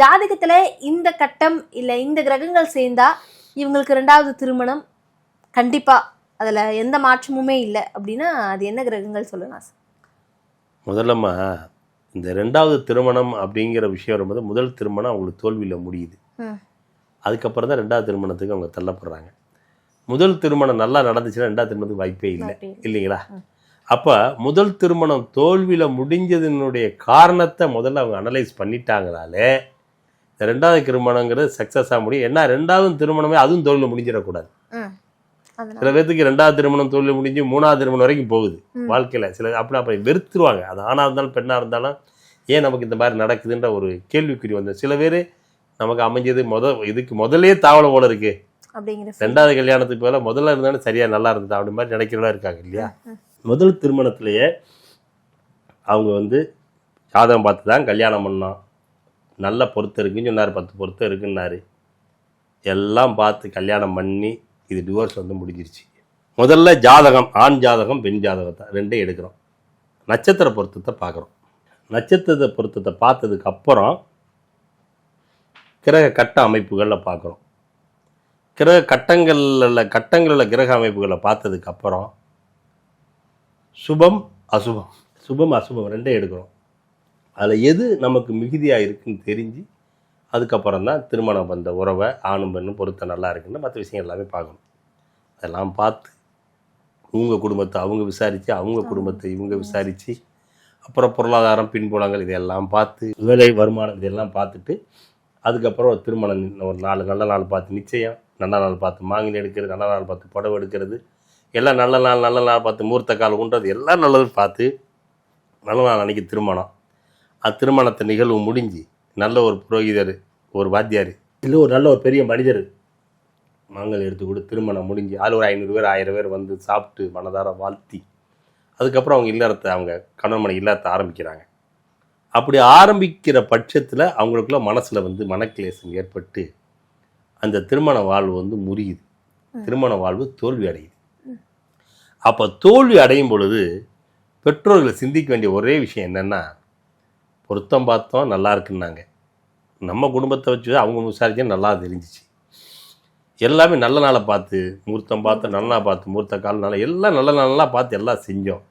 ஜாதகத்துல இந்த கட்டம் இல்ல இந்த கிரகங்கள் சேர்ந்தா இவங்களுக்கு 2வது திருமணம் கண்டிப்பா அதுல எந்த மாற்றமுமே இல்லை அப்படின்னா அது என்ன கிரகங்கள் சொல்லுங்க சார்? முதல்லம்மா இந்த 2வது திருமணம் அப்படிங்கிற விஷயம் வரும்போது முதல் திருமணம் அவங்களுக்கு தோல்வியில் முடியுது. அதுக்கப்புறம் தான் 2வது திருமணத்துக்கு அவங்க தள்ளப்படுறாங்க. முதல் திருமணம் நல்லா நடந்துச்சுன்னா 2வது திருமணத்துக்கு வாய்ப்பே இல்லை இல்லைங்களா? அப்போ முதல் திருமணம் தோல்வியில் முடிஞ்சதுனுடைய காரணத்தை முதல்ல அவங்க அனலைஸ் பண்ணிட்டாங்கனாலே இந்த 2வது திருமணங்கிறது சக்ஸஸ் ஆக முடியும். ஏன்னா 2வது திருமணமே அதுவும் தோல்வியில் முடிஞ்சிடக்கூடாது. சில பேர்த்துக்கு 2வது திருமணம் தோல்வி முடிஞ்சு 3வது திருமணம் வரைக்கும் போகுது வாழ்க்கையில். சில அப்படி வெறுத்துருவாங்க. அது ஆணாக இருந்தாலும் பெண்ணாக இருந்தாலும் ஏன் நமக்கு இந்த மாதிரி நடக்குதுன்ற ஒரு கேள்விக்குறி வந்து சில பேர் நமக்கு அமைஞ்சது இதுக்கு முதலே தாவலை போல இருக்கு, 2வது கல்யாணத்துக்கு போல முதல்ல இருந்தாலும் சரியா நல்லா இருந்தது அப்படி மாதிரி நினைக்கிறவங்களா இருக்காங்க இல்லையா? முதல் திருமணத்திலேயே அவங்க வந்து ஜாதகம் பார்த்து தான் கல்யாணம் பண்ணோம், நல்ல பொருத்தம் இருக்குன்னு சொன்னார், 10 பொருத்தம் இருக்குன்னாரு. எல்லாம் பார்த்து கல்யாணம் பண்ணி இது டிவோர்ஸ் வந்து முடிஞ்சிருச்சு. முதல்ல ஜாதகம், ஆண் ஜாதகம் பெண் ஜாதகத்தை 2 எடுக்கிறோம். நட்சத்திர பொருத்தத்தை பார்க்குறோம். நட்சத்திர பொருத்தத்தை பார்த்ததுக்கு அப்புறம் கிரக கட்ட அமைப்புகளில் பார்க்குறோம். கிரக கட்டங்களில் கிரக அமைப்புகளை பார்த்ததுக்கு அப்புறம் சுபம் அசுபம் 2 எடுக்கிறோம். அதில் எது நமக்கு மிகுதியாக இருக்குன்னு தெரிஞ்சு அதுக்கப்புறம் தான் திருமணம் வந்த உறவை ஆணும் பெண்ணும் பொருத்தம் நல்லா இருக்குன்னு மற்ற விஷயம் எல்லாமே பார்க்கணும். அதெல்லாம் பார்த்து இவங்க குடும்பத்தை அவங்க விசாரித்து, அவங்க குடும்பத்தை இவங்க விசாரித்து, அப்புறம் பொருளாதாரம் பின்புலங்கள் இதெல்லாம் பார்த்து, வேலை வருமானம் இதெல்லாம் பார்த்துட்டு அதுக்கப்புறம் திருமணம் ஒரு 4 நல்ல நாள் பார்த்து நிச்சயம், நல்ல நாள் பார்த்து மாங்கனி எடுக்கிறது, நல்ல நாள் பார்த்து புடவை எடுக்கிறது, எல்லாம் நல்ல நாள் பார்த்து மூர்த்த கால் ஊன்றது எல்லாம் நல்லது பார்த்து நல்ல நாள் அன்றைக்கி திருமணம். திருமணத்தை நிகழ்வு முடிஞ்சு நல்ல ஒரு புரோகிதர், ஒரு வாத்தியார், இல்லை ஒரு நல்ல ஒரு பெரிய மனிதர் மாங்கல் எடுத்து கூட திருமணம் முடிஞ்சு ஆள் ஒரு 500 பேர் 1000 பேர் வந்து சாப்பிட்டு மனதார வாழ்த்தி அதுக்கப்புறம் அவங்க இல்லறத்தை, அவங்க கணவன் மனைவி இல்லறத்தை ஆரம்பிக்கிறாங்க. அப்படி ஆரம்பிக்கிற பட்சத்தில் அவங்களுக்குள்ள மனசில் வந்து மனக்கிலேசம் ஏற்பட்டு அந்த திருமண வாழ்வு வந்து முறியுது, திருமண வாழ்வு தோல்வி அடையுது. அப்போ தோல்வி அடையும் பொழுது பெற்றோர்களை சிந்திக்க வேண்டிய ஒரே விஷயம் என்னென்னா, பொருத்தம் பார்த்தோம் நல்லா இருக்குன்னாங்க, நம்ம குடும்பத்தை வச்சு அவங்க விசாரிச்சா நல்லா தெரிஞ்சிச்சு, எல்லாமே நல்ல நாளை பார்த்து முகூர்த்தம் பார்த்து நல்ல நாள் பார்த்து முகூர்த்த கால் நாள் எல்லாம் நல்ல நாளாக பார்த்து எல்லாம் செஞ்சோம்.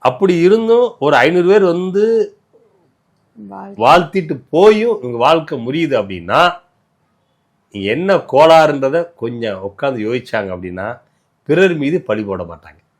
அப்படி இருந்தும் ஒரு 500 பேர் வந்து வாழ்த்திட்டு போயும் இவங்க வாழ்க்கை முடியுது அப்படின்னா என்ன கோளாறுன்றதை கொஞ்சம் உட்காந்து யோசிச்சாங்க அப்படின்னா பிறர் மீது பழி போட மாட்டாங்க.